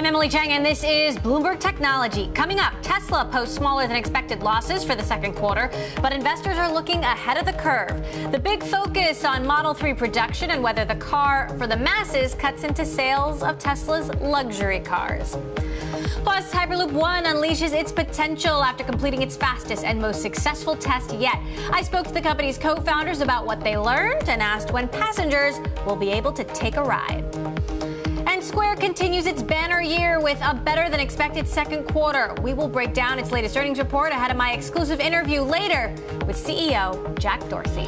I'm Emily Chang, and this is Bloomberg Technology. Coming up, Tesla posts smaller than expected losses for the second quarter, but investors are looking ahead of the curve. The big focus on Model 3 production and whether the car for the masses cuts into sales of Tesla's luxury cars. Plus, Hyperloop One unleashes its potential after completing its fastest and most successful test yet. I spoke to the company's co-founders about what they learned and asked when passengers will be able to take a ride. And Square continues its banner year with a better-than-expected second quarter. We will break down its latest earnings report ahead of my exclusive interview later with CEO Jack Dorsey.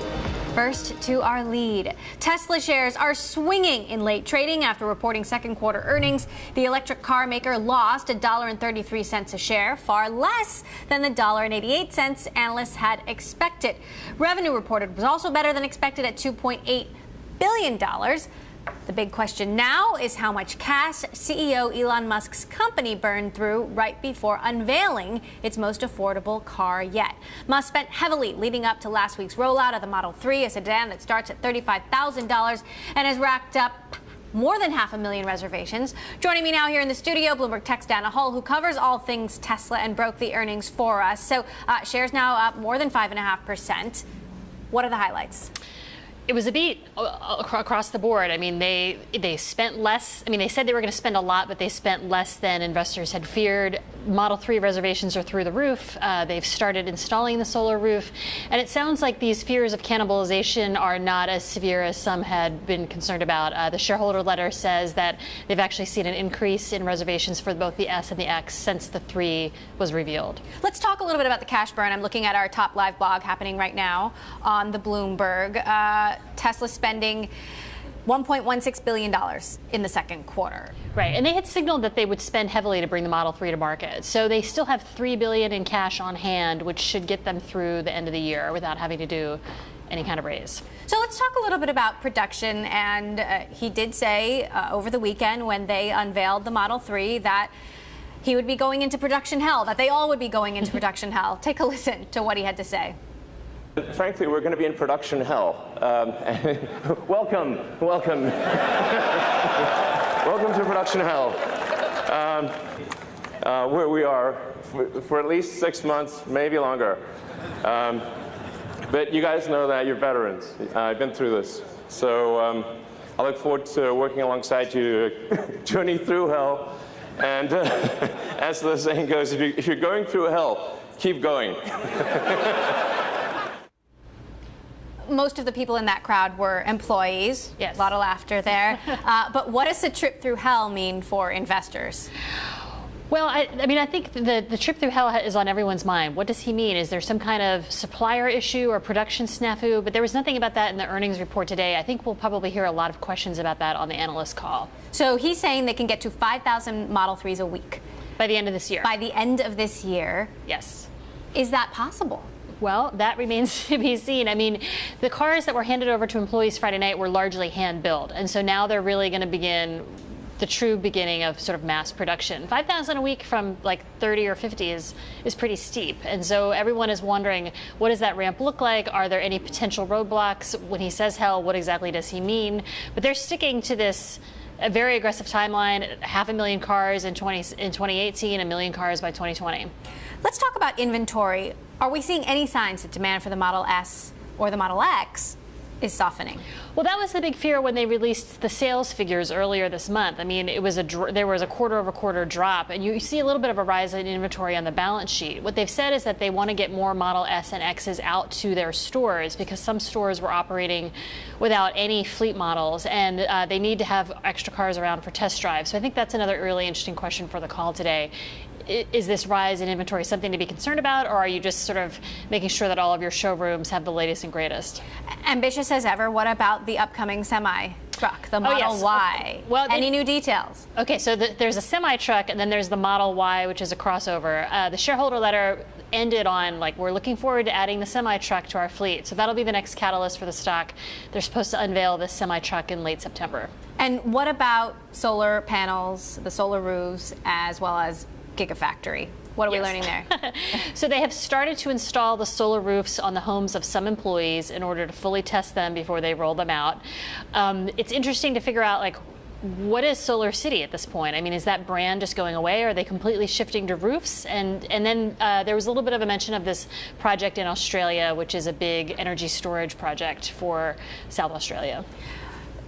First, to our lead. Tesla shares are swinging in late trading after reporting second quarter earnings. The electric car maker lost $1.33 a share, far less than the $1.88 analysts had expected. Revenue reported was also better than expected at $2.8 billion. The big question now is how much cash CEO Elon Musk's company burned through right before unveiling its most affordable car yet. Musk spent heavily leading up to last week's rollout of the Model 3, a sedan that starts at $35,000 and has racked up more than 500,000 reservations. Joining me now here in the studio, Bloomberg Tech's Dana Hull, who covers all things Tesla and broke the earnings for us. So shares now up more than 5.5%. What are the highlights? It was a beat across the board. I mean, they spent less. I mean, they said they were going to spend a lot, but they spent less than investors had feared. Model 3 reservations are through the roof. They've started installing the solar roof. And it sounds like these fears of cannibalization are not as severe as some had been concerned about. The shareholder letter says that they've actually seen an increase in reservations for both the S and the X since the 3 was revealed. Let's talk a little bit about the cash burn. I'm looking at our top live blog happening right now on the Bloomberg. Tesla spending $1.16 billion in the second quarter. Right, and they had signaled that they would spend heavily to bring the Model 3 to market. So they still have $3 billion in cash on hand, which should get them through the end of the year without having to do any kind of raise. So let's talk a little bit about production. And he did say over the weekend when they unveiled the Model 3 that he would be going into production hell, that they all would be going into production hell. Take a listen to what he had to say. Frankly, we're going to be in production hell. Welcome. Welcome to production hell, where we are for at least 6 months, maybe longer. But you guys know that you're veterans. I've been through this. So I look forward to working alongside you to journey through hell. And as the saying goes, if you're going through hell, keep going. Most of the people in that crowd were employees. Yes. A lot of laughter there. But what does the trip through hell mean for investors? Well, I mean, I think the trip through hell is on everyone's mind. What does he mean? Is there some kind of supplier issue or production snafu? But there was nothing about that in the earnings report today. I think we'll probably hear a lot of questions about that on the analyst call. So he's saying they can get to 5,000 Model 3s a week. By the end of this year. By the end of this year. Yes. Is that possible? Well, that remains to be seen. I mean, the cars that were handed over to employees Friday night were largely hand-built. And so now they're really going to begin the true beginning of sort of mass production. 5,000 a week from like 30 or 50 is pretty steep. And so everyone is wondering, what does that ramp look like? Are there any potential roadblocks? When he says hell, what exactly does he mean? But they're sticking to this a very aggressive timeline, 500,000 cars in 2018, 1 million cars by 2020. Let's talk about inventory. Are we seeing any signs that demand for the Model S or the Model X is softening? Well, that was the big fear when they released the sales figures earlier this month. I mean, there was a quarter-over-quarter drop, and you see a little bit of a rise in inventory on the balance sheet. What they've said is that they want to get more Model S and X's out to their stores because some stores were operating without any fleet models, and they need to have extra cars around for test drives. So I think that's another really interesting question for the call today. Is this rise in inventory something to be concerned about, or are you just sort of making sure that all of your showrooms have the latest and greatest? Ambitious as ever. What about the upcoming semi-truck, the Model Y? Well, any new details? Okay, so there's a semi-truck, and then there's the Model Y, which is a crossover. The shareholder letter ended on, like, we're looking forward to adding the semi-truck to our fleet. So that'll be the next catalyst for the stock. They're supposed to unveil this semi-truck in late September. And what about solar panels, the solar roofs, as well as Gigafactory? What are we learning there? So they have started to install the solar roofs on the homes of some employees in order to fully test them before they roll them out. It's interesting to figure out, like, what is Solar City at this point? I mean, is that brand just going away? Are they completely shifting to roofs? And then there was a little bit of a mention of this project in Australia, which is a big energy storage project for South Australia.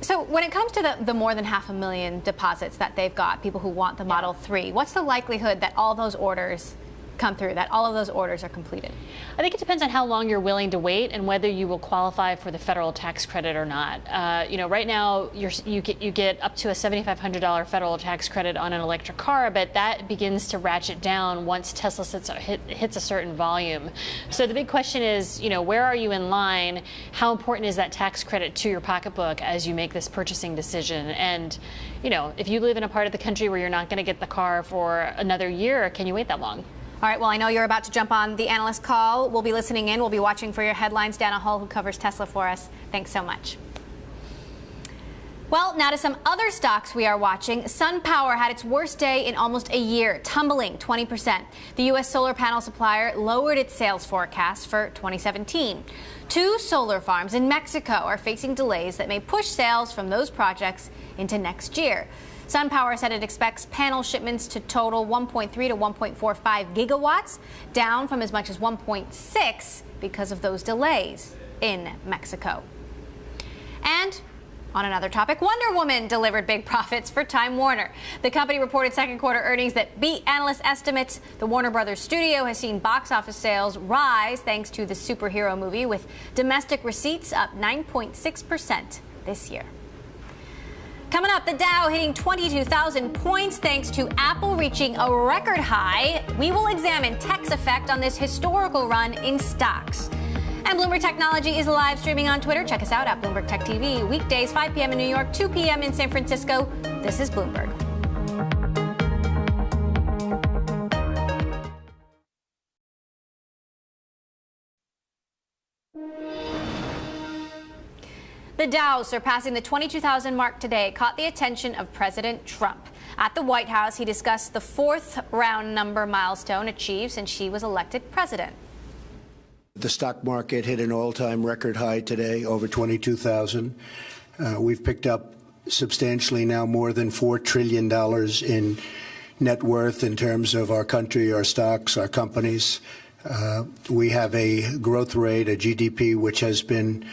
So when it comes to the more than 500,000 deposits that they've got, people who want the Model 3, what's the likelihood that all those orders come through, that all of those orders are completed? I think it depends on how long you're willing to wait and whether you will qualify for the federal tax credit or not. Right now you get up to a $7,500 federal tax credit on an electric car, but that begins to ratchet down once Tesla hits a certain volume. So the big question is, where are you in line? How important is that tax credit to your pocketbook as you make this purchasing decision? And if you live in a part of the country where you're not going to get the car for another year, can you wait that long? All right, well, I know you're about to jump on the analyst call. We'll be listening in. We'll be watching for your headlines. Dana Hull, who covers Tesla for us, thanks so much. Well, now to some other stocks we are watching. SunPower had its worst day in almost a year, tumbling 20%. The U.S. solar panel supplier lowered its sales forecast for 2017. 2 solar farms in Mexico are facing delays that may push sales from those projects into next year. SunPower said it expects panel shipments to total 1.3 to 1.45 gigawatts, down from as much as 1.6 because of those delays in Mexico. And on another topic, Wonder Woman delivered big profits for Time Warner. The company reported second quarter earnings that beat analyst estimates. The Warner Brothers studio has seen box office sales rise thanks to the superhero movie, with domestic receipts up 9.6% this year. Coming up, the Dow hitting 22,000 points thanks to Apple reaching a record high. We will examine tech's effect on this historical run in stocks. And Bloomberg Technology is live streaming on Twitter. Check us out at Bloomberg Tech TV. Weekdays, 5 p.m. in New York, 2 p.m. in San Francisco. This is Bloomberg. The Dow surpassing the 22,000 mark today caught the attention of President Trump. At the White House, he discussed the 4th round number milestone achieved since she was elected president. The stock market hit an all-time record high today, over 22,000. We've picked up substantially now more than $4 trillion in net worth in terms of our country, our stocks, our companies. We have a growth rate, a GDP, which has been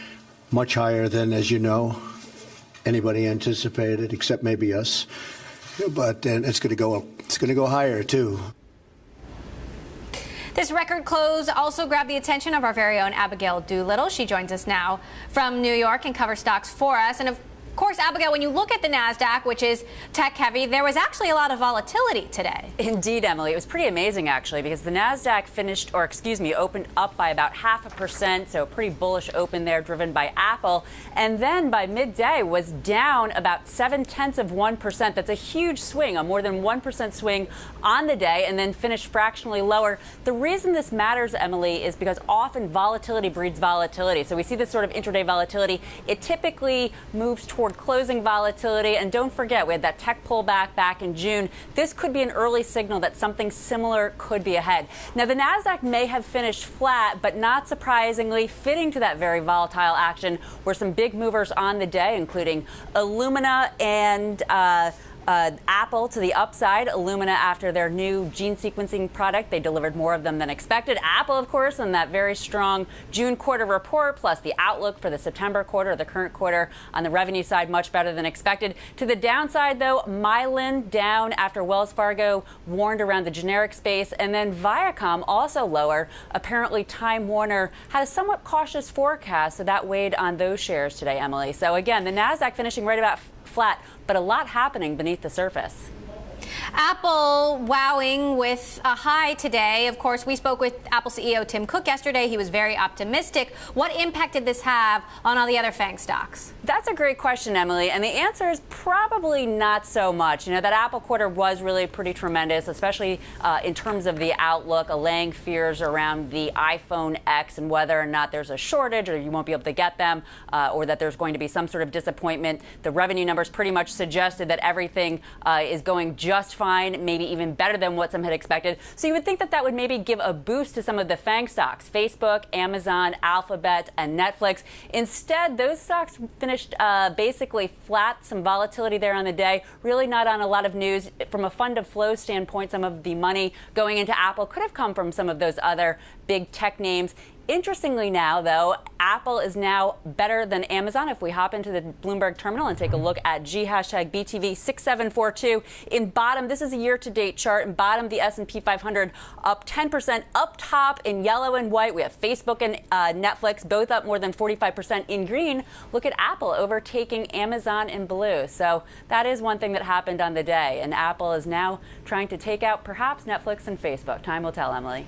much higher than, as you know, anybody anticipated, except maybe us. But it's going to go higher too. This record close also grabbed the attention of our very own Abigail Doolittle. She joins us now from New York and covers stocks for us. And of course, Abigail, when you look at the NASDAQ, which is tech heavy, there was actually a lot of volatility today. Indeed, Emily. It was pretty amazing, actually, because the NASDAQ opened up by about 0.5%. So a pretty bullish open there, driven by Apple. And then by midday was down about 0.7%. That's a huge swing, a more than 1% swing on the day, and then finished fractionally lower. The reason this matters, Emily, is because often volatility breeds volatility. So we see this sort of intraday volatility. It typically moves toward closing volatility. And don't forget, we had that tech pullback back in June. This could be an early signal that something similar could be ahead. Now, the NASDAQ may have finished flat, but not surprisingly, fitting to that very volatile action were some big movers on the day, including Illumina and Apple to the upside. Illumina, after their new gene sequencing product, they delivered more of them than expected. Apple, of course, on that very strong June quarter report, plus the outlook for the September quarter, the current quarter on the revenue side, much better than expected. To the downside, though, Mylan down after Wells Fargo warned around the generic space, and then Viacom also lower. Apparently, Time Warner had a somewhat cautious forecast, so that weighed on those shares today, Emily. So again, the NASDAQ finishing right about flat, but a lot happening beneath the surface. Apple wowing with a high today. Of course, we spoke with Apple CEO Tim Cook yesterday. He was very optimistic. What impact did this have on all the other FANG stocks? That's a great question, Emily. And the answer is probably not so much. That Apple quarter was really pretty tremendous, especially in terms of the outlook, allaying fears around the iPhone X and whether or not there's a shortage or you won't be able to get them or that there's going to be some sort of disappointment. The revenue numbers pretty much suggested that everything is going just fine fine, maybe even better than what some had expected. So you would think that that would maybe give a boost to some of the FANG stocks, Facebook, Amazon, Alphabet, and Netflix. Instead, those stocks finished basically flat, some volatility there on the day, really not on a lot of news. From a fund of flow standpoint, some of the money going into Apple could have come from some of those other big tech names. Interestingly now, though, Apple is now better than Amazon. If we hop into the Bloomberg terminal and take a look at G#BTV6742, in bottom, this is a year-to-date chart. In bottom, the S&P 500 up 10%. Up top in yellow and white, we have Facebook and Netflix, both up more than 45%. In green, look at Apple overtaking Amazon in blue. So that is one thing that happened on the day. And Apple is now trying to take out perhaps Netflix and Facebook. Time will tell, Emily.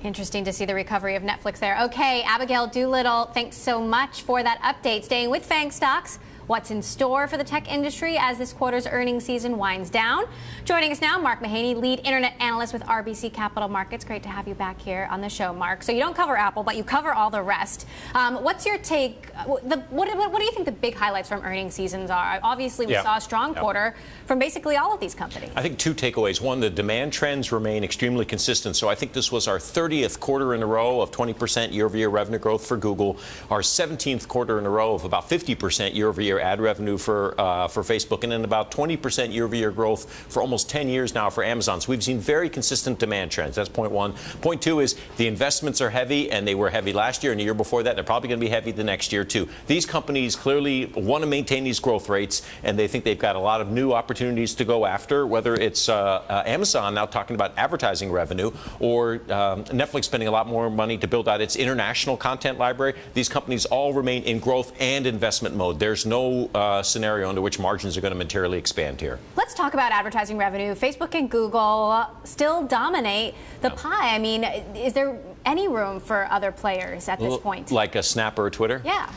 Interesting to see the recovery of Netflix there. Okay, Abigail Doolittle, thanks so much for that update. Staying with FANG stocks, what's in store for the tech industry as this quarter's earnings season winds down? Joining us now, Mark Mahaney, lead internet analyst with RBC Capital Markets. Great to have you back here on the show, Mark. So you don't cover Apple, but you cover all the rest. What's your take? What do you think the big highlights from earnings seasons are? Obviously, we saw a strong quarter from basically all of these companies. I think two takeaways. One, the demand trends remain extremely consistent. So I think this was our 30th quarter in a row of 20% year-over-year revenue growth for Google, our 17th quarter in a row of about 50% year-over-year ad revenue for Facebook, and then about 20% year-over-year growth for almost 10 years now for Amazon. So we've seen very consistent demand trends. That's point one. Point two is the investments are heavy, and they were heavy last year and the year before that. They're probably going to be heavy the next year, too. These companies clearly want to maintain these growth rates, and they think they've got a lot of new opportunities to go after, whether it's Amazon now talking about advertising revenue or Netflix spending a lot more money to build out its international content library. These companies all remain in growth and investment mode. There's no scenario under which margins are going to materially expand here. Let's talk about advertising revenue. Facebook and Google still dominate the pie. I mean, is there any room for other players at this point? Like a Snap or a Twitter? Yeah.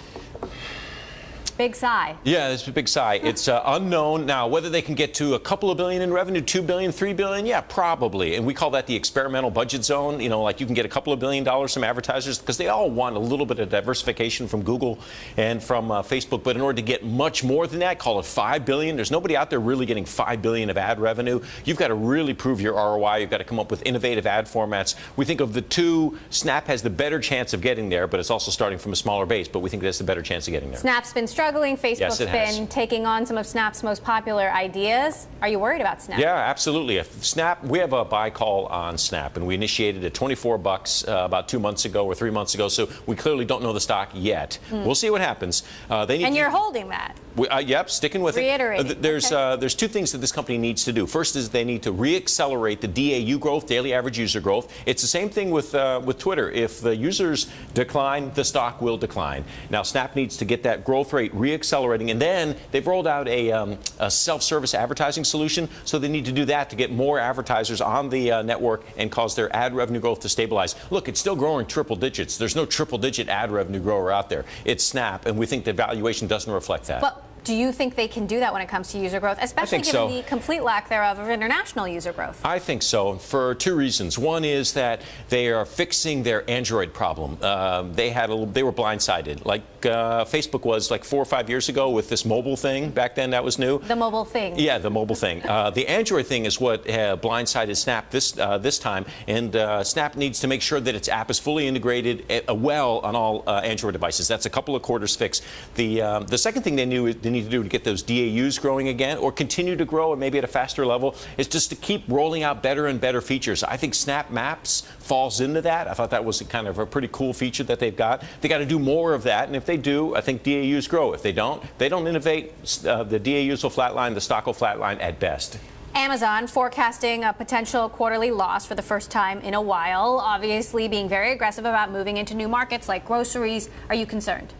Big sigh. Yeah, it's a big sigh. It's unknown. Now, whether they can get to a couple of billion in revenue, 2 billion, 3 billion, yeah, probably. And we call that the experimental budget zone. You know, like you can get a couple of $1 billion from advertisers because they all want a little bit of diversification from Google and from Facebook. But in order to get much more than that, call it 5 billion. There's nobody out there really getting 5 billion of ad revenue. You've got to really prove your ROI. You've got to come up with innovative ad formats. We think of the two, Snap has the better chance of getting there, but it's also starting from a smaller base. But we think that's the better chance of getting there. Snap's been struggling. Facebook's been taking on some of Snap's most popular ideas. Are you worried about Snap? Yeah, absolutely. Snap, we have a buy call on Snap, and we initiated at $24 about 2 months ago or 3 months ago. So we clearly don't know the stock yet. We'll see what happens. And you're holding that. Yep, sticking with it. There's two things that this company needs to do. First is they need to reaccelerate the DAU growth, daily average user growth. It's the same thing with Twitter. If the users decline, the stock will decline. Now, Snap needs to get that growth rate reaccelerating, and then they've rolled out a self-service advertising solution, so they need to do that to get more advertisers on the network and cause their ad revenue growth to stabilize. Look, it's still growing triple digits. There's no triple-digit ad revenue grower out there. It's Snap, and we think the valuation doesn't reflect that. But do you think they can do that when it comes to user growth, especially given the complete lack thereof of international user growth? I think so, for two reasons. One is that they are fixing their Android problem. They were blindsided, like Facebook was like 4 or 5 years ago with this mobile thing. Back then, that was new. The mobile thing. Yeah, the mobile thing. The Android thing is what blindsided Snap this time, and Snap needs to make sure that its app is fully integrated well on all Android devices. That's a couple of quarters fix. The second thing they need to do to get those DAUs growing again, or continue to grow and maybe at a faster level, is just to keep rolling out better and better features. I think Snap Maps falls into that. I thought that was kind of a pretty cool feature that they've got. They got to do more of that, and if they do, I think DAUs grow. If they don't innovate, the DAUs will flatline, the stock will flatline at best. Amazon forecasting a potential quarterly loss for the first time in a while, obviously being very aggressive about moving into new markets like groceries. Are you concerned?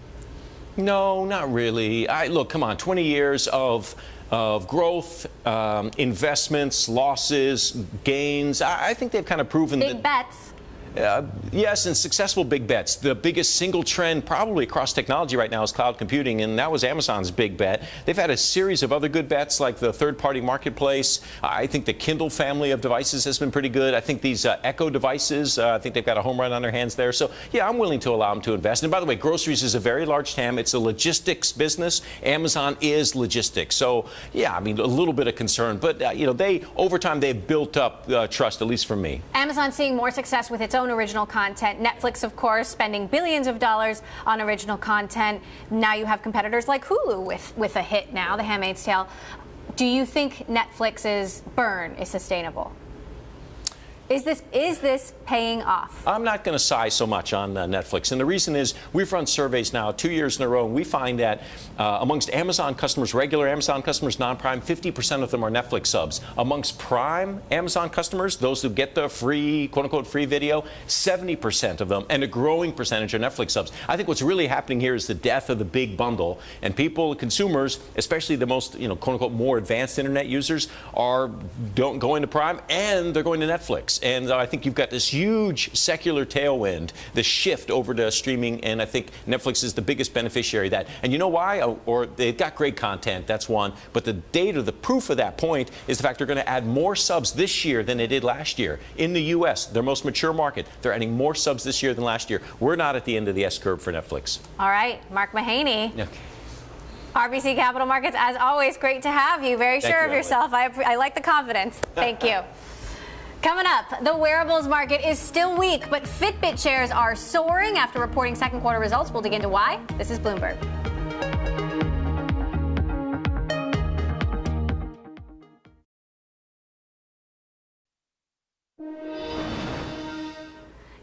No, not really. Look, come on, 20 years of growth, investments, losses, gains. I think they've kind of proven big bets. Yes, and successful big bets. The biggest single trend probably across technology right now is cloud computing, and that was Amazon's big bet. They've had a series of other good bets like the third-party marketplace. I think the Kindle family of devices has been pretty good. I think these Echo devices, I think they've got a home run on their hands there. So, yeah, I'm willing to allow them to invest. And by the way, groceries is a very large TAM. It's a logistics business. Amazon is logistics. So, yeah, I mean, a little bit of concern. But, over time, they've built up trust, at least from me. Amazon seeing more success with its own original content. Netflix, of course, spending billions of dollars on original content. Now you have competitors like Hulu with a hit now, The Handmaid's Tale. Do you think Netflix's burn is sustainable? Is this paying off? I'm not going to sigh so much on Netflix. And the reason is we've run surveys now 2 years in a row, and we find that amongst Amazon customers, regular Amazon customers, non-Prime, 50% of them are Netflix subs. Amongst Prime Amazon customers, those who get the free, quote-unquote, free video, 70% of them, and a growing percentage are Netflix subs. I think what's really happening here is the death of the big bundle, and people, consumers, especially the most, quote-unquote, more advanced internet users, don't going to Prime, and they're going to Netflix. And I think you've got this huge secular tailwind, the shift over to streaming, and I think Netflix is the biggest beneficiary of that. And you know why? Or they've got great content, that's one. But the data, the proof of that point is the fact they're going to add more subs this year than they did last year. In the U.S., their most mature market, they're adding more subs this year than last year. We're not at the end of the S-curve for Netflix. All right, Mark Mahaney. Okay. RBC Capital Markets, as always, great to have you. Very sure of yourself. I like the confidence. Thank you. Coming up, the wearables market is still weak, but Fitbit shares are soaring after reporting second quarter results. We'll dig into why. This is Bloomberg.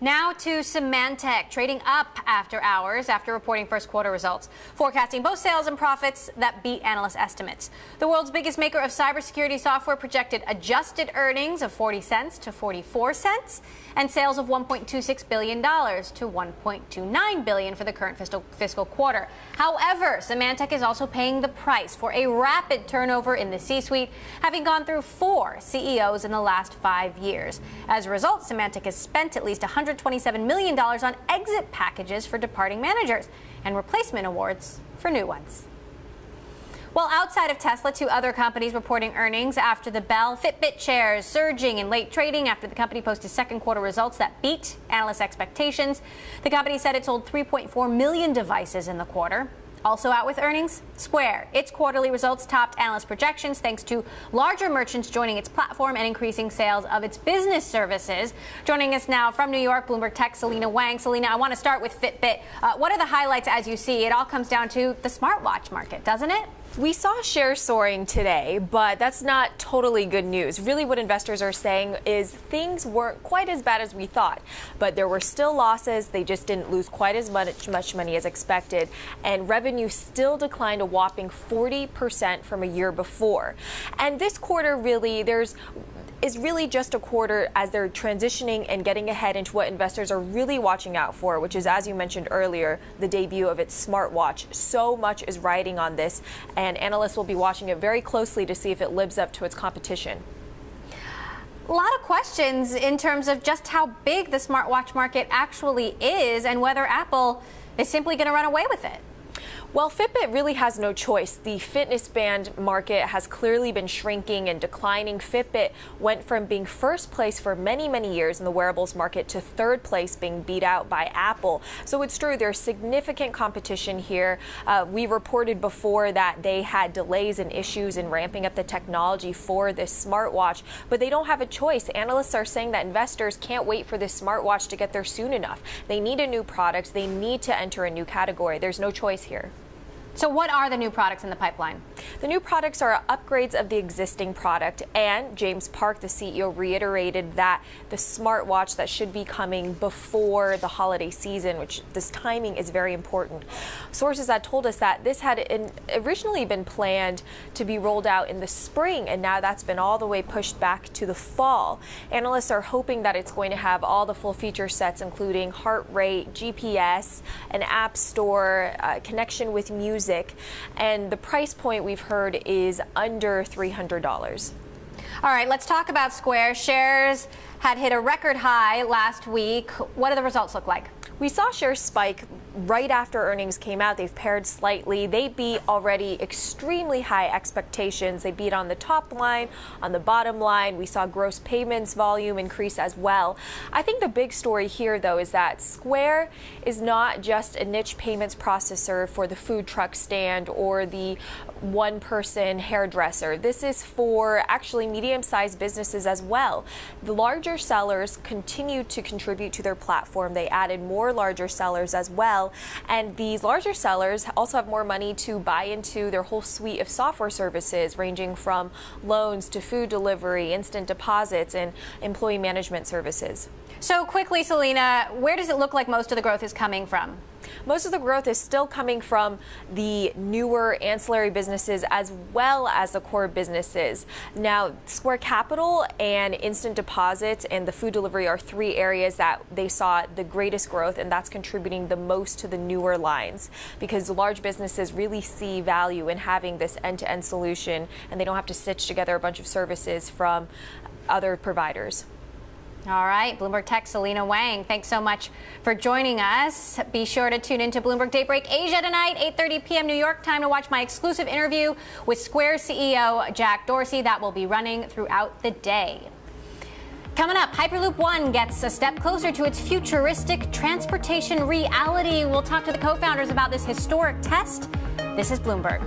Now to Symantec, trading up after hours after reporting first quarter results, forecasting both sales and profits that beat analyst estimates. The world's biggest maker of cybersecurity software projected adjusted earnings of 40 cents to 44 cents and sales of $1.26 billion to $1.29 billion for the current fiscal quarter. However, Symantec is also paying the price for a rapid turnover in the C-suite, having gone through 4 CEOs in the last 5 years. As a result, Symantec has spent at least $127 million on exit packages for departing managers and replacement awards for new ones. Well, outside of Tesla, 2 other companies reporting earnings after the bell. Fitbit shares surging in late trading after the company posted second quarter results that beat analyst expectations. The company said it sold 3.4 million devices in the quarter. Also out with earnings, Square. Its quarterly results topped analyst projections thanks to larger merchants joining its platform and increasing sales of its business services. Joining us now from New York, Bloomberg Tech, Selena Wang. Selena, I want to start with Fitbit. What are the highlights as you see? It all comes down to the smartwatch market, doesn't it? We saw shares soaring today, but that's not totally good news. Really what investors are saying is things weren't quite as bad as we thought, but there were still losses. They just didn't lose quite as much money as expected, and revenue still declined a whopping 40% from a year before. And this quarter really is really just a quarter as they're transitioning and getting ahead into what investors are really watching out for, which is, as you mentioned earlier, the debut of its smartwatch. So much is riding on this, and analysts will be watching it very closely to see if it lives up to its competition. A lot of questions in terms of just how big the smartwatch market actually is and whether Apple is simply going to run away with it. Well, Fitbit really has no choice. The fitness band market has clearly been shrinking and declining. Fitbit went from being first place for many, many years in the wearables market to third place, being beat out by Apple. So it's true, there's significant competition here. We reported before that they had delays and issues in ramping up the technology for this smartwatch, but they don't have a choice. Analysts are saying that investors can't wait for this smartwatch to get there soon enough. They need a new product. They need to enter a new category. There's no choice here. So what are the new products in the pipeline? The new products are upgrades of the existing product, and James Park, the CEO, reiterated that the smartwatch that should be coming before the holiday season, which this timing is very important. Sources had told us that this had originally been planned to be rolled out in the spring, and now that's been all the way pushed back to the fall. Analysts are hoping that it's going to have all the full feature sets, including heart rate, GPS, an app store, connection with music, and the price point we've heard is under $300. All right, let's talk about Square. Shares had hit a record high last week. What do the results look like? We saw shares spike right after earnings came out. They've paired slightly. They beat already extremely high expectations. They beat on the top line, on the bottom line. We saw gross payments volume increase as well. I think the big story here, though, is that Square is not just a niche payments processor for the food truck stand or the one-person hairdresser. This is for actually medium-sized businesses as well. The larger sellers continue to contribute to their platform. They added more larger sellers as well. And these larger sellers also have more money to buy into their whole suite of software services, ranging from loans to food delivery, instant deposits, and employee management services. So quickly, Selena, where does it look like most of the growth is coming from? Most of the growth is still coming from the newer ancillary businesses as well as the core businesses. Now, Square Capital and instant deposits and the food delivery are three areas that they saw the greatest growth, and that's contributing the most to the newer lines because the large businesses really see value in having this end-to-end solution, and they don't have to stitch together a bunch of services from other providers. All right, Bloomberg Tech, Selena Wang, thanks so much for joining us. Be sure to tune into Bloomberg Daybreak Asia tonight, 8:30 p.m. New York time, to watch my exclusive interview with Square CEO Jack Dorsey. That will be running throughout the day. Coming up, Hyperloop One gets a step closer to its futuristic transportation reality. We'll talk to the co-founders about this historic test. This is Bloomberg.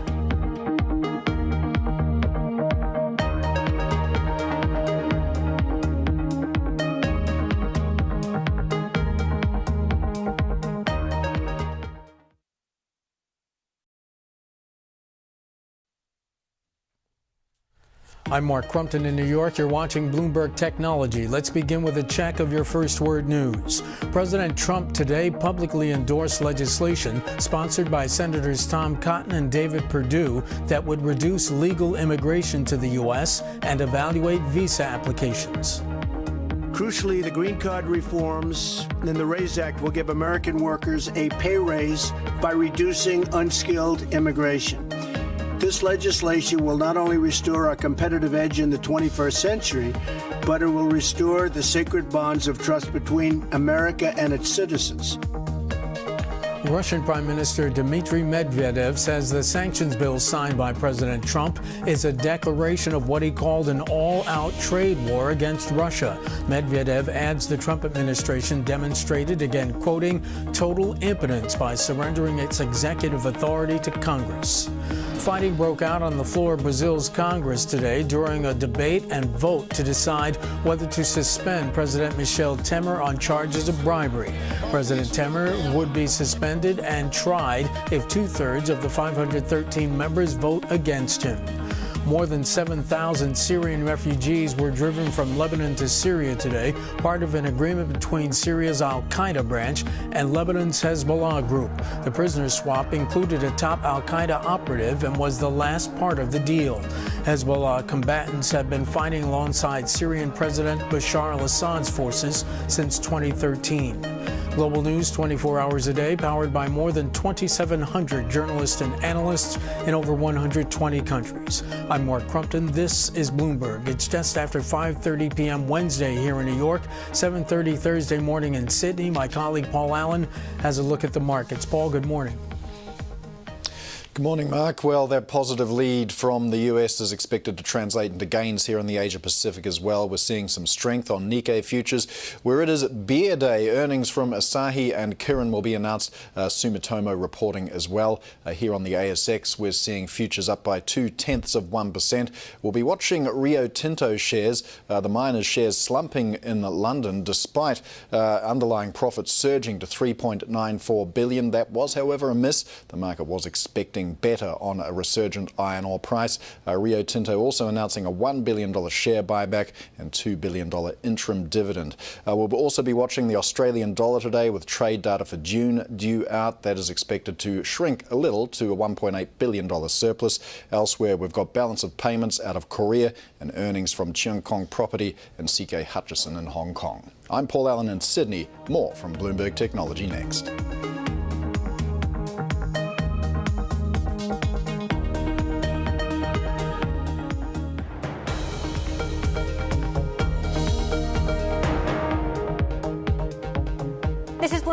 I'm Mark Crumpton in New York. You're watching Bloomberg Technology. Let's begin with a check of your first word news. President Trump today publicly endorsed legislation sponsored by Senators Tom Cotton and David Perdue that would reduce legal immigration to the U.S. and evaluate visa applications. Crucially, the green card reforms in the RAISE Act will give American workers a pay raise by reducing unskilled immigration. This legislation will not only restore our competitive edge in the 21st century, but it will restore the sacred bonds of trust between America and its citizens. Russian Prime Minister Dmitry Medvedev says the sanctions bill signed by President Trump is a declaration of what he called an all-out trade war against Russia. Medvedev adds the Trump administration demonstrated, again quoting, total impotence by surrendering its executive authority to Congress. Fighting broke out on the floor of Brazil's Congress today during a debate and vote to decide whether to suspend President Michel Temer on charges of bribery. President Temer would be suspended and tried if 2/3 of the 513 members vote against him. More than 7,000 Syrian refugees were driven from Lebanon to Syria today, part of an agreement between Syria's al-Qaeda branch and Lebanon's Hezbollah group. The prisoner swap included a top al-Qaeda operative and was the last part of the deal. Hezbollah combatants have been fighting alongside Syrian President Bashar al-Assad's forces since 2013. Global news 24 hours a day, powered by more than 2,700 journalists and analysts in over 120 countries. I'm Mark Crumpton. This is Bloomberg. It's just after 5:30 p.m. Wednesday here in New York, 7:30 Thursday morning in Sydney. My colleague Paul Allen has a look at the markets. Paul, good morning. Good morning, Mark. Well, that positive lead from the US is expected to translate into gains here in the Asia Pacific as well. We're seeing some strength on Nikkei futures, where it is beer day. Earnings from Asahi and Kirin will be announced. Sumitomo reporting as well. Here on the ASX, we're seeing futures up by 0.2%. We'll be watching Rio Tinto shares, the miners' shares slumping in London despite underlying profits surging to $3.94 billion. That was, however, a miss. The market was expecting better on a resurgent iron ore price. Rio Tinto also announcing a $1 billion share buyback and $2 billion interim dividend. We'll also be watching the Australian dollar today with trade data for June due out. That is expected to shrink a little to a $1.8 billion surplus. Elsewhere, we've got balance of payments out of Korea and earnings from Cheung Kong Property and CK Hutchison in Hong Kong. I'm Paul Allen in Sydney. More from Bloomberg Technology next.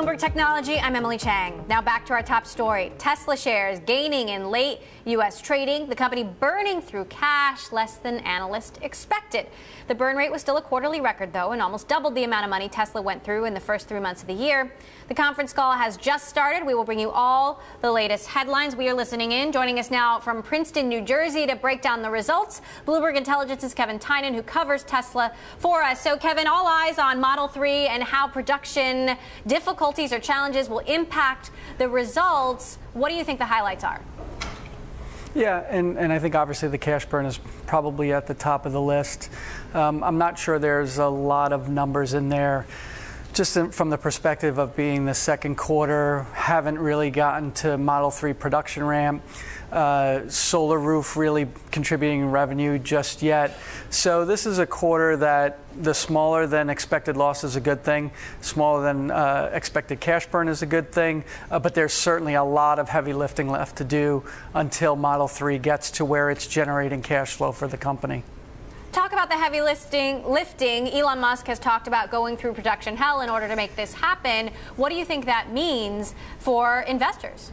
Bloomberg Technology. I'm Emily Chang. Now back to our top story. Tesla shares gaining in late U.S. trading. The company burning through cash less than analysts expected. The burn rate was still a quarterly record, though, and almost doubled the amount of money Tesla went through in the first 3 months of the year. The conference call has just started. We will bring you all the latest headlines. We are listening in. Joining us now from Princeton, New Jersey, to break down the results, Bloomberg Intelligence's Kevin Tynan, who covers Tesla for us. So, Kevin, all eyes on Model 3 and how production difficulties or challenges will impact the results. What do you think the highlights are? Yeah, and I think obviously the cash burn is probably at the top of the list. I'm not sure there's a lot of numbers in there. Just from the perspective of being the second quarter, haven't really gotten to Model 3 production ramp. Solar Roof really contributing revenue just yet. So this is a quarter that the smaller than expected loss is a good thing. Smaller than expected cash burn is a good thing. But there's certainly a lot of heavy lifting left to do until Model 3 gets to where it's generating cash flow for the company. Talk about the heavy lifting. Elon Musk has talked about going through production hell in order to make this happen. What do you think that means for investors?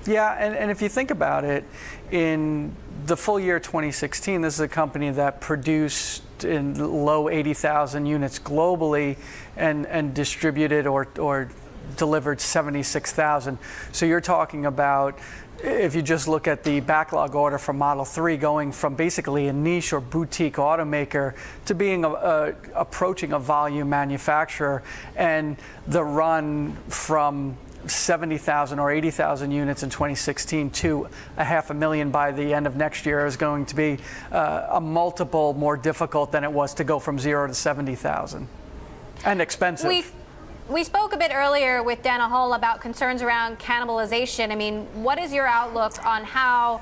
Yeah, and if you think about it, in the full year 2016, this is a company that produced in low 80,000 units globally and distributed or delivered 76,000. So you're talking about, if you just look at the backlog order for Model 3, going from basically a niche or boutique automaker to being approaching a volume manufacturer, and the run from 70,000 or 80,000 units in 2016 to 500,000 by the end of next year is going to be a multiple more difficult than it was to go from 0 to 70,000, and expensive. We spoke a bit earlier with Dana Hull about concerns around cannibalization. I mean, what is your outlook on how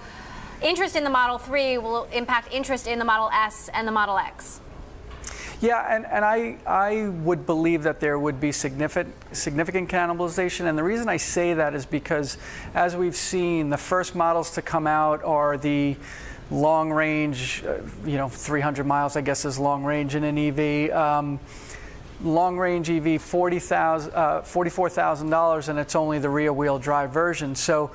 interest in the Model 3 will impact interest in the Model S and the Model X? Yeah, and I would believe that there would be significant cannibalization. And the reason I say that is because, as we've seen, the first models to come out are the long range, 300 miles, I guess, is long range in an EV. Long range EV, $44,000, and it's only the rear wheel drive version. So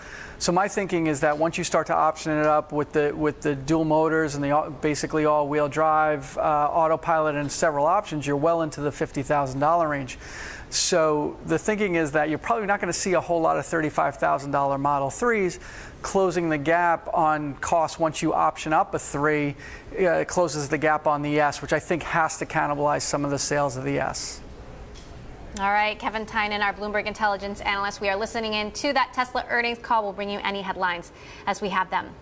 my thinking is that once you start to option it up with the dual motors and the basically all wheel drive, autopilot, and several options, you're well into the $50,000 range. So the thinking is that you're probably not going to see a whole lot of $35,000 Model 3s. Closing the gap on cost once you option up a 3 closes the gap on the S, which I think has to cannibalize some of the sales of the S. All right, Kevin Tynan, our Bloomberg Intelligence analyst. We are listening in to that Tesla earnings call. We'll bring you any headlines as we have them.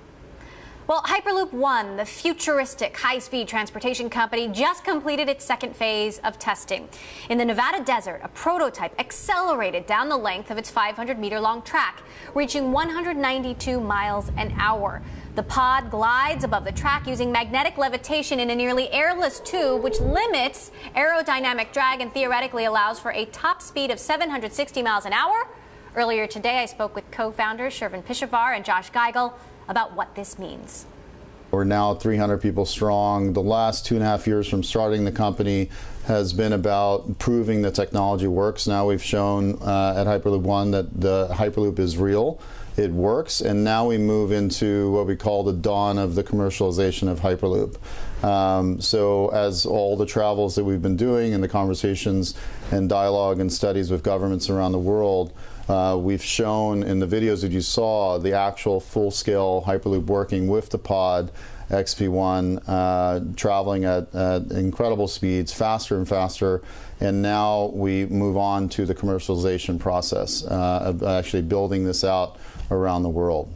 Well, Hyperloop One, the futuristic high-speed transportation company, just completed its second phase of testing. In the Nevada desert, a prototype accelerated down the length of its 500-meter-long track, reaching 192 miles an hour. The pod glides above the track using magnetic levitation in a nearly airless tube, which limits aerodynamic drag and theoretically allows for a top speed of 760 miles an hour. Earlier today, I spoke with co-founders Shervin Pishavar and Josh Geigel about what this means. We're now 300 people strong. The last 2.5 years from starting the company has been about proving the technology works. Now we've shown at Hyperloop One that the Hyperloop is real. It works, and now we move into what we call the dawn of the commercialization of Hyperloop. So as all the travels that we've been doing and the conversations and dialogue and studies with governments around the world, we've shown in the videos that you saw the actual full-scale Hyperloop working with the pod XP1, traveling at incredible speeds, faster and faster. And now we move on to the commercialization process of actually building this out around the world.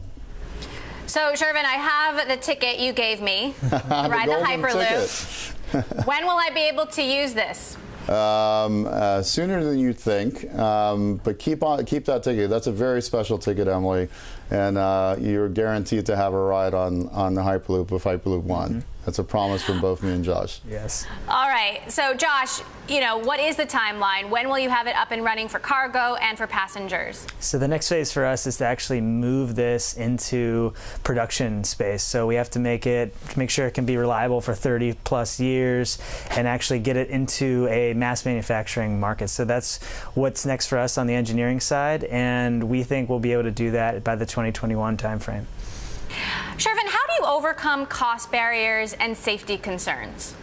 So, Shervin, I have the ticket you gave me to ride the Hyperloop. When will I be able to use this? Sooner than you think, but keep that ticket. That's a very special ticket, Emily, and you're guaranteed to have a ride on the Hyperloop with Hyperloop One. That's a promise from both me and Josh. Yes. All right. So, Josh, what is the timeline? When will you have it up and running for cargo and for passengers? So the next phase for us is to actually move this into production space. So we have to make sure it can be reliable for 30 plus years and actually get it into a mass manufacturing market. So that's what's next for us on the engineering side, and we think we'll be able to do that by the 2021 timeframe. Shervin, how do you overcome cost barriers and safety concerns?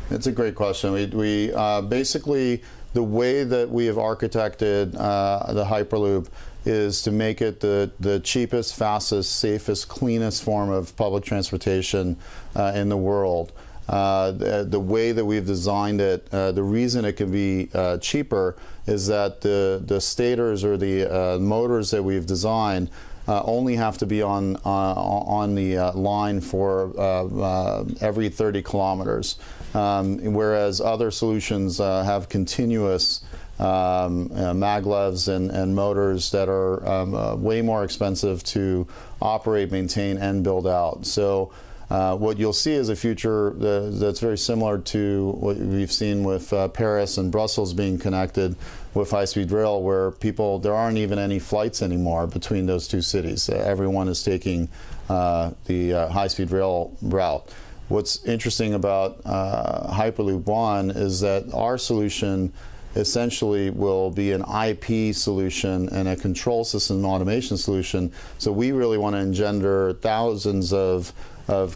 It's a great question. We basically, the way that we have architected the Hyperloop is to make it the cheapest, fastest, safest, cleanest form of public transportation in the world. The way that we've designed it, the reason it can be cheaper is that the stators or the motors that we've designed only have to be on the line for every 30 kilometers, whereas other solutions have continuous maglevs and motors that are way more expensive to operate, maintain, and build out. So what you'll see is a future that's very similar to what we've seen with Paris and Brussels being connected with high-speed rail, where there aren't even any flights anymore between those two cities. Everyone is taking the high-speed rail route. What's interesting about Hyperloop One is that our solution essentially will be an IP solution and a control system automation solution. So we really want to engender thousands of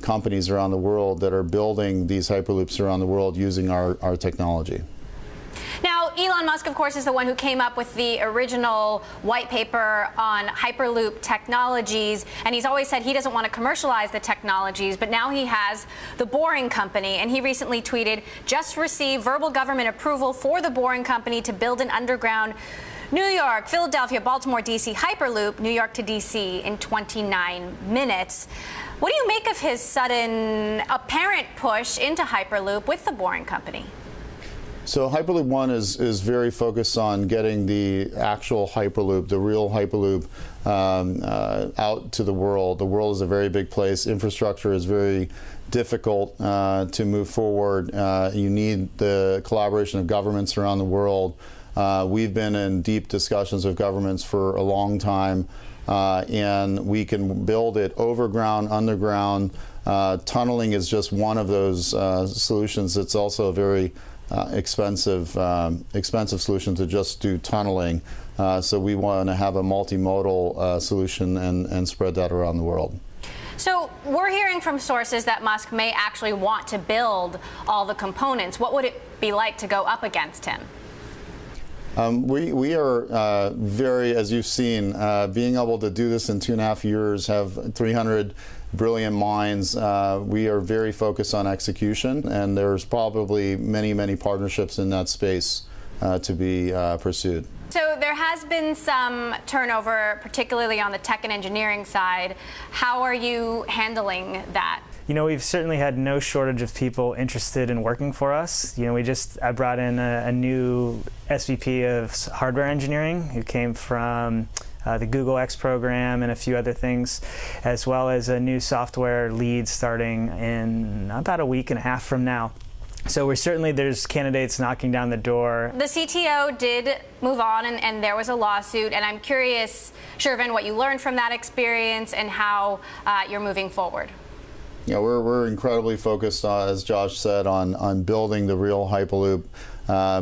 companies around the world that are building these Hyperloops around the world using our technology. Now, Elon Musk, of course, is the one who came up with the original white paper on Hyperloop technologies, and he's always said he doesn't want to commercialize the technologies, but now he has the Boring Company, and he recently tweeted, "Just received verbal government approval for the Boring Company to build an underground New York, Philadelphia, Baltimore, D.C. Hyperloop, New York to D.C. in 29 minutes. What do you make of his sudden apparent push into Hyperloop with the Boring Company? So Hyperloop One is very focused on getting the actual Hyperloop, the real Hyperloop, out to the world. The world is a very big place. Infrastructure is very difficult to move forward. You need the collaboration of governments around the world. We've been in deep discussions with governments for a long time, and we can build it overground, underground. Tunneling is just one of those solutions. It's also a very expensive solution to just do tunneling. So we want to have a multimodal solution and spread that around the world. So we're hearing from sources that Musk may actually want to build all the components. What would it be like to go up against him? We are very, as you've seen, being able to do this in 2.5 years, have 300 brilliant minds. We are very focused on execution, and there's probably many partnerships in that space to be pursued. So there has been some turnover, particularly on the tech and engineering side. How are you handling that? You know, we've certainly had no shortage of people interested in working for us. You know, I brought in a new SVP of hardware engineering who came from the Google X program and a few other things, as well as a new software lead starting in about a week and a half from now. So there's candidates knocking down the door. The CTO did move on, and there was a lawsuit, and I'm curious, Shervin, what you learned from that experience and how you're moving forward. Yeah, we're incredibly focused, as Josh said, on building the real Hyperloop,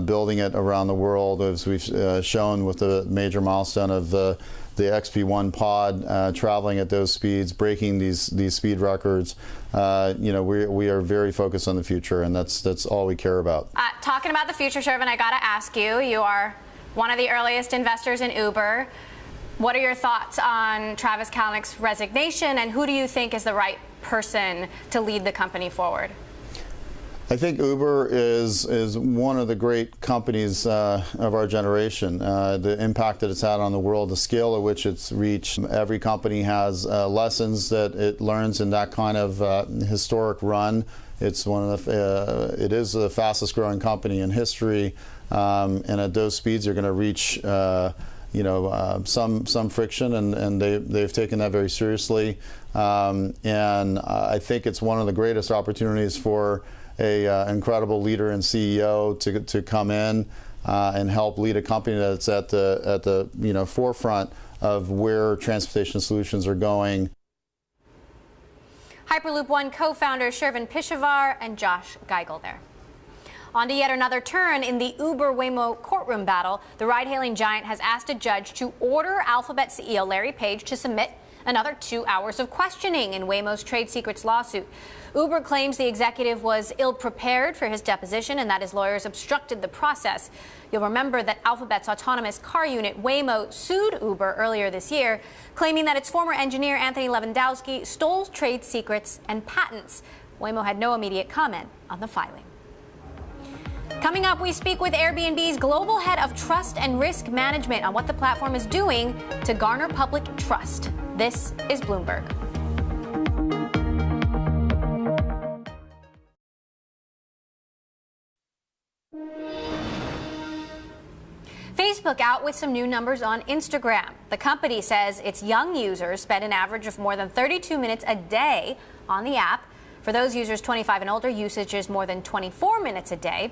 building it around the world, as we've shown with the major milestone of the XP1 pod traveling at those speeds, breaking these speed records. You know, we are very focused on the future, and that's all we care about. Talking about the future, Shervin, I got to ask you. You are one of the earliest investors in Uber. What are your thoughts on Travis Kalanick's resignation, and who do you think is the right person to lead the company forward? I think Uber is one of the great companies of our generation. The impact that it's had on the world, the scale at which it's reached. Every company has lessons that it learns in that kind of historic run. It's it is the fastest growing company in history, and at those speeds you're going to reach some friction, and they've taken that very seriously. And I think it's one of the greatest opportunities for a incredible leader and CEO to come in and help lead a company that's at the forefront of where transportation solutions are going. Hyperloop One co-founders Shervin Pishavar and Josh Geigel there. On to yet another turn in the Uber-Waymo courtroom battle. The ride-hailing giant has asked a judge to order Alphabet CEO Larry Page to submit another 2 hours of questioning in Waymo's trade secrets lawsuit. Uber claims the executive was ill-prepared for his deposition and that his lawyers obstructed the process. You'll remember that Alphabet's autonomous car unit, Waymo, sued Uber earlier this year, claiming that its former engineer, Anthony Lewandowski, stole trade secrets and patents. Waymo had no immediate comment on the filing. Coming up, we speak with Airbnb's global head of trust and risk management on what the platform is doing to garner public trust. This is Bloomberg. Facebook out with some new numbers on Instagram. The company says its young users spend an average of more than 32 minutes a day on the app. For those users 25 and older, usage is more than 24 minutes a day.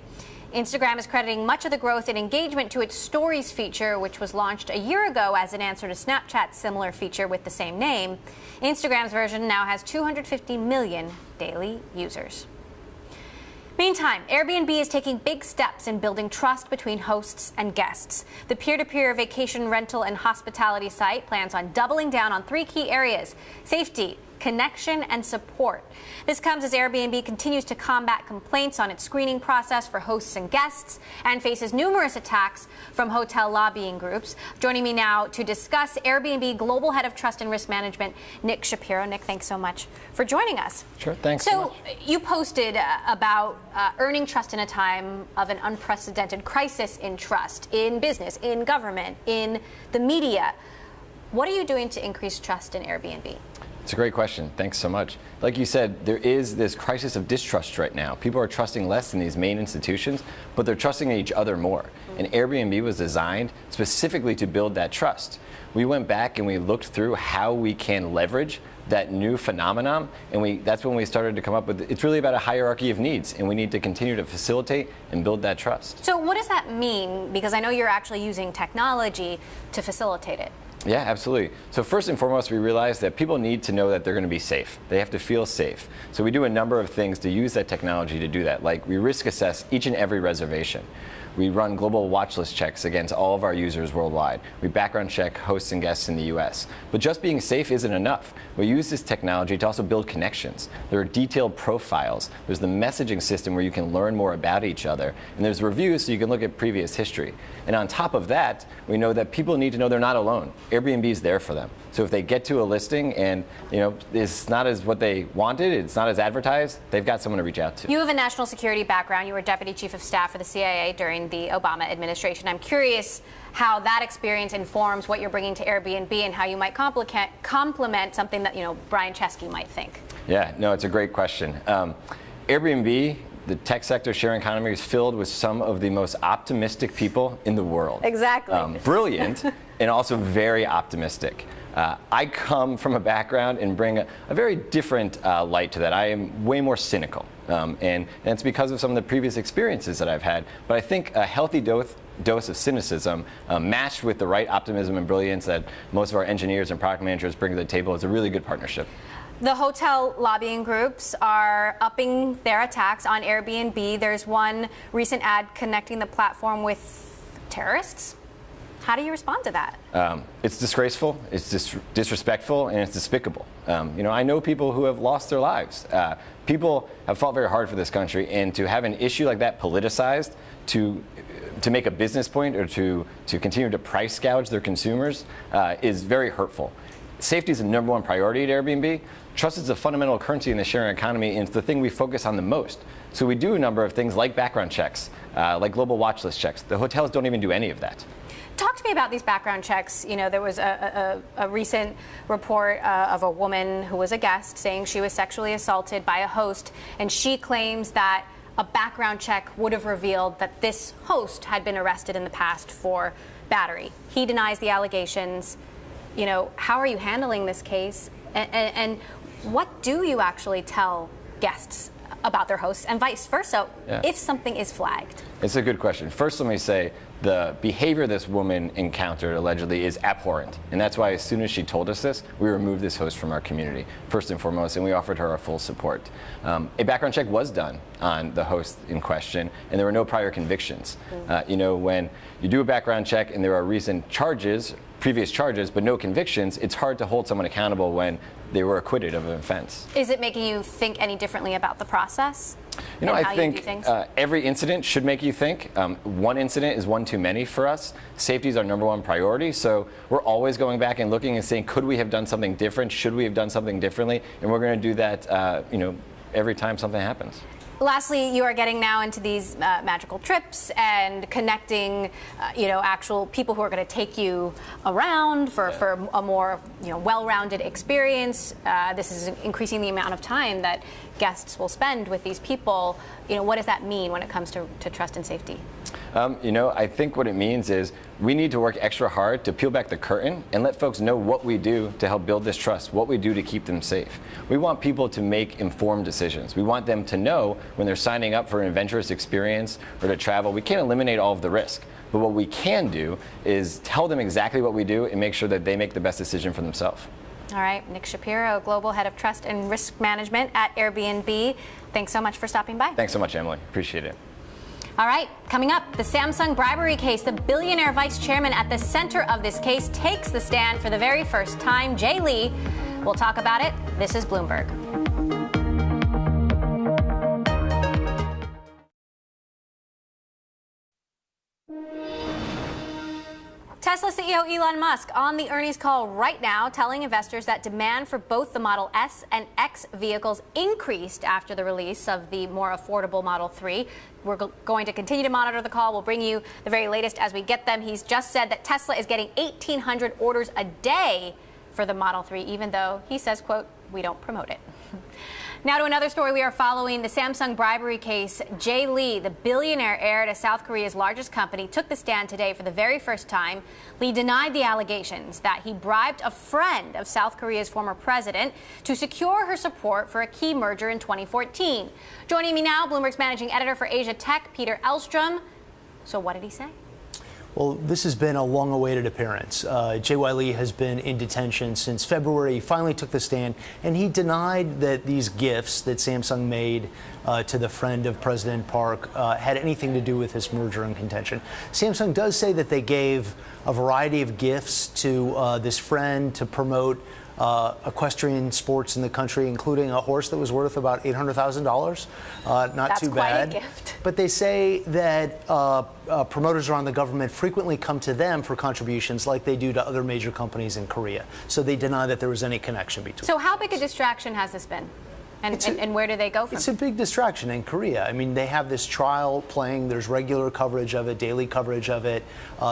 Instagram is crediting much of the growth in engagement to its Stories feature, which was launched a year ago as an answer to Snapchat's similar feature with the same name. Instagram's version now has 250 million daily users. Meantime, Airbnb is taking big steps in building trust between hosts and guests. The peer-to-peer vacation rental and hospitality site plans on doubling down on 3 key areas: safety, connection, and support. This comes as Airbnb continues to combat complaints on its screening process for hosts and guests and faces numerous attacks from hotel lobbying groups. Joining me now to discuss, Airbnb Global Head of Trust and Risk Management, Nick Shapiro. Nick, thanks so much for joining us. Sure, thanks. So you posted about earning trust in a time of an unprecedented crisis in trust, in business, in government, in the media. What are you doing to increase trust in Airbnb? It's a great question. Thanks so much. Like you said, there is this crisis of distrust right now. People are trusting less in these main institutions, but they're trusting each other more. And Airbnb was designed specifically to build that trust. We went back and we looked through how we can leverage that new phenomenon, and that's when we started to come up with, it's really about a hierarchy of needs, and we need to continue to facilitate and build that trust. So what does that mean? Because I know you're actually using technology to facilitate it. Yeah, absolutely. So first and foremost, we realized that people need to know that they're going to be safe. They have to feel safe. So we do a number of things to use that technology to do that. Like we risk assess each and every reservation. We run global watch list checks against all of our users worldwide. We background check hosts and guests in the US. But just being safe isn't enough. We use this technology to also build connections. There are detailed profiles. There's the messaging system where you can learn more about each other. And there's reviews so you can look at previous history. And on top of that, we know that people need to know they're not alone. Airbnb is there for them. So if they get to a listing and it's not as what they wanted, it's not as advertised, they've got someone to reach out to. You have a national security background. You were Deputy Chief of Staff for the CIA during the Obama administration. I'm curious how that experience informs what you're bringing to Airbnb and how you might complement something that Brian Chesky might think. Yeah, no, it's a great question. Airbnb, the tech sector, sharing economy, is filled with some of the most optimistic people in the world. Exactly. Brilliant and also very optimistic. I come from a background and bring a very different light to that. I am way more cynical, and it's because of some of the previous experiences that I've had. But I think a healthy dose of cynicism matched with the right optimism and brilliance that most of our engineers and product managers bring to the table is a really good partnership. The hotel lobbying groups are upping their attacks on Airbnb. There's one recent ad connecting the platform with terrorists. How do you respond to that? It's disgraceful, it's disrespectful, and it's despicable. I know people who have lost their lives. People have fought very hard for this country, and to have an issue like that politicized to make a business point or to continue to price gouge their consumers is very hurtful. Safety is the #1 priority at Airbnb. Trust is a fundamental currency in the sharing economy, and it's the thing we focus on the most. So we do a number of things like background checks, like global watch list checks. The hotels don't even do any of that. Talk to me about these background checks. There was a recent report of a woman who was a guest saying she was sexually assaulted by a host, and she claims that a background check would have revealed that this host had been arrested in the past for battery. He denies the allegations. You know, how are you handling this case? And what do you actually tell guests about their hosts and vice versa if something is flagged? It's a good question. First, let me say the behavior this woman encountered allegedly is abhorrent. And that's why as soon as she told us this, we removed this host from our community, first and foremost, and we offered her our full support. A background check was done on the host in question, and there were no prior convictions. You know, when you do a background check and there are recent charges, previous charges, but no convictions, it's hard to hold someone accountable when they were acquitted of an offense. Is it making you think any differently about the process? You know, I think every incident should make you think. One incident is one too many for us. Safety is our #1 priority, so we're always going back and looking and saying, could we have done something different? Should we have done something differently? And we're going to do that, you know, every time something happens. Lastly, you are getting now into these magical trips and connecting, you know, actual people who are going to take you around for a more, you know, well-rounded experience. This is increasing the amount of time that guests will spend with these people. You know, what does that mean when it comes to trust and safety? You know, I think what it means is we need to work extra hard to peel back the curtain and let folks know what we do to help build this trust, what we do to keep them safe. We want people to make informed decisions. We want them to know when they're signing up for an adventurous experience or to travel. We can't eliminate all of the risk, but what we can do is tell them exactly what we do and make sure that they make the best decision for themselves. All right, Nick Shapiro, Global Head of Trust and Risk Management at Airbnb. Thanks so much for stopping by. Thanks so much, Emily. Appreciate it. All right, coming up, the Samsung bribery case. The billionaire vice chairman at the center of this case takes the stand for the very first time. Jay Lee will talk about it. This is Bloomberg. Tesla CEO Elon Musk on the earnings call right now, telling investors that demand for both the Model S and X vehicles increased after the release of the more affordable Model 3. We're going to continue to monitor the call. We'll bring you the very latest as we get them. He's just said that Tesla is getting 1,800 orders a day for the Model 3, even though he says, quote, we don't promote it. Now to another story we are following, the Samsung bribery case. Jay Lee, the billionaire heir to South Korea's largest company, took the stand today for the very first time. Lee denied the allegations that he bribed a friend of South Korea's former president to secure her support for a key merger in 2014. Joining me now, Bloomberg's managing editor for Asia Tech, Peter Elstrom. So what did he say? Well, this has been a long-awaited appearance. J.Y. Lee has been in detention since February. He finally took the stand, and he denied that these gifts that Samsung made to the friend of President Park had anything to do with this merger and contention. Samsung does say that they gave a variety of gifts to this friend to promote equestrian sports in the country, including a horse that was worth about $800,000. Not too bad. That's quite a gift. But they say that promoters around the government frequently come to them for contributions like they do to other major companies in Korea. So they deny that there was any connection between. So how big a distraction has this been? And where do they go from? It's a big distraction in Korea. I mean, they have this trial playing. There's regular coverage of it, daily coverage of it.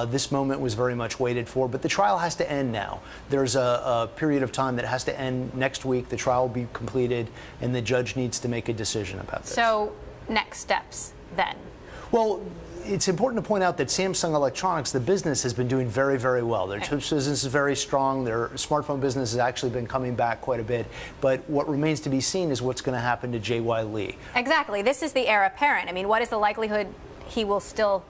This moment was very much waited for, but the trial has to end now. There's a period of time that has to end next week. The trial will be completed, and the judge needs to make a decision about this. So next steps then? Well, it's important to point out that Samsung Electronics, the business, has been doing very, very well. Their chips business is very strong. Their smartphone business has actually been coming back quite a bit. But what remains to be seen is what's going to happen to J.Y. Lee. Exactly. This is the heir apparent. I mean, what is the likelihood he will still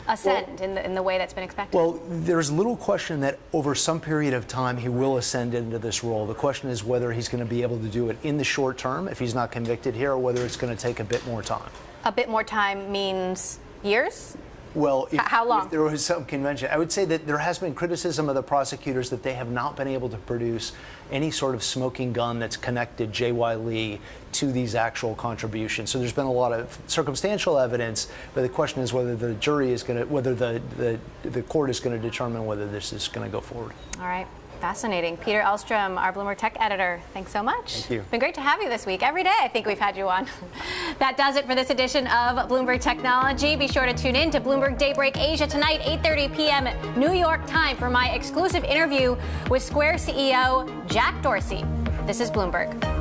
ascend in the way that's been expected? Well, there's little question that over some period of time he will ascend into this role. The question is whether he's going to be able to do it in the short term, if he's not convicted here, or whether it's going to take a bit more time. A bit more time means years? Well, how long? If there was some convention, I would say that there has been criticism of the prosecutors that they have not been able to produce any sort of smoking gun that's connected J.Y. Lee to these actual contributions. So there's been a lot of circumstantial evidence, but the question is whether the jury is going to, whether the court is going to determine whether this is going to go forward. All right. Fascinating. Peter Elstrom, our Bloomberg Tech editor. Thanks so much. Thank you. It's been great to have you this week. Every day I think we've had you on. That does it for this edition of Bloomberg Technology. Be sure to tune in to Bloomberg Daybreak Asia tonight, 8:30 p.m. New York time for my exclusive interview with Square CEO Jack Dorsey. This is Bloomberg.